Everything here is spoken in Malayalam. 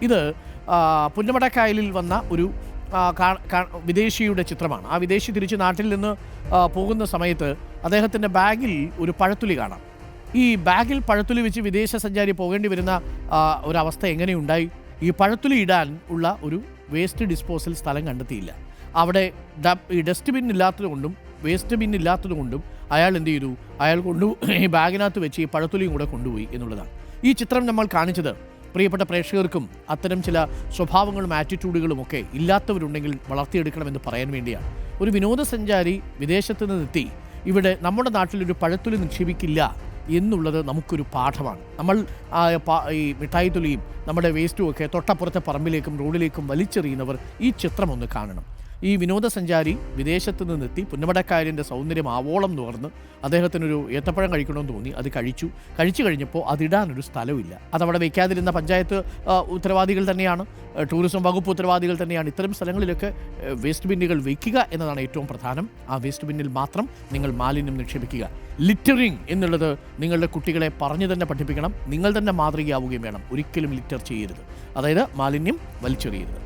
ഇത് പുന്നമടക്കായലിൽ വന്ന ഒരു വിദേശിയുടെ ചിത്രമാണ്. ആ വിദേശി തിരിച്ച് നാട്ടിൽ നിന്ന് പോകുന്ന സമയത്ത് അദ്ദേഹത്തിൻ്റെ ബാഗിൽ ഒരു പഴത്തുലി കാണാം. ഈ ബാഗിൽ പഴത്തുലി വെച്ച് വിദേശ സഞ്ചാരി പോകേണ്ടി വരുന്ന ഒരവസ്ഥ എങ്ങനെയുണ്ടായി? ഈ പഴത്തുലി ഇടാൻ ഉള്ള ഒരു വേസ്റ്റ് ഡിസ്പോസൽ സ്ഥലം കണ്ടെത്തിയില്ല. അവിടെ ഈ ഡസ്റ്റ്ബിൻ ഇല്ലാത്തതുകൊണ്ടും വേസ്റ്റ് ബിൻ ഇല്ലാത്തതുകൊണ്ടും അയാൾ എന്ത് ചെയ്തു? അയാൾ ഈ ബാഗിനകത്ത് വെച്ച് ഈ പഴത്തുലിയും കൂടെ കൊണ്ടുപോയി എന്നുള്ളതാണ്. ഈ ചിത്രം നമ്മൾ കാണിച്ചത് പ്രിയപ്പെട്ട പ്രേക്ഷകർക്കും അത്തരം ചില സ്വഭാവങ്ങളും ആറ്റിറ്റ്യൂഡുകളും ഒക്കെ ഇല്ലാത്തവരുണ്ടെങ്കിൽ വളർത്തിയെടുക്കണമെന്ന് പറയാൻ വേണ്ടിയാണ്. ഒരു വിനോദസഞ്ചാരി വിദേശത്ത് നിന്നെത്തി ഇവിടെ നമ്മുടെ നാട്ടിലൊരു പഴത്തുലി നിക്ഷേപിക്കില്ല എന്നുള്ളത് നമുക്കൊരു പാഠമാണ്. നമ്മൾ ഈ മിഠായി തുലിയും നമ്മുടെ വേസ്റ്റും ഒക്കെ തൊട്ടപ്പുറത്തെ പറമ്പിലേക്കും റോഡിലേക്കും വലിച്ചെറിയുന്നവർ ഈ ചിത്രം ഒന്ന് കാണണം. ഈ വിനോദസഞ്ചാരി വിദേശത്ത് നിന്നെത്തി പുന്നമടക്കായലിൻ്റെ സൗന്ദര്യം ആവോളം നുകർന്ന് അദ്ദേഹത്തിനൊരു ഏത്തപ്പഴം കഴിക്കണമെന്ന് തോന്നി. അത് കഴിച്ചു കഴിഞ്ഞപ്പോൾ അതിടാനൊരു സ്ഥലമില്ല. അതവിടെ വയ്ക്കാതിരുന്ന പഞ്ചായത്ത് ഉത്തരവാദികൾ തന്നെയാണ്, ടൂറിസം വകുപ്പ് ഉത്തരവാദികൾ തന്നെയാണ്. ഇത്തരം സ്ഥലങ്ങളിലൊക്കെ വേസ്റ്റ് ബിന്നുകൾ വയ്ക്കുക എന്നതാണ് ഏറ്റവും പ്രധാനം. ആ വേസ്റ്റ് ബിന്നിൽ മാത്രം നിങ്ങൾ മാലിന്യം നിക്ഷേപിക്കുക. ലിറ്ററിങ് എന്നുള്ളത് നിങ്ങളുടെ കുട്ടികളെ പറഞ്ഞു തന്നെ പഠിപ്പിക്കണം. നിങ്ങൾ തന്നെ മാതൃകയാവുകയും വേണം. ഒരിക്കലും ലിറ്റർ ചെയ്യരുത്, അതായത് മാലിന്യം വലിച്ചെറിയരുത്.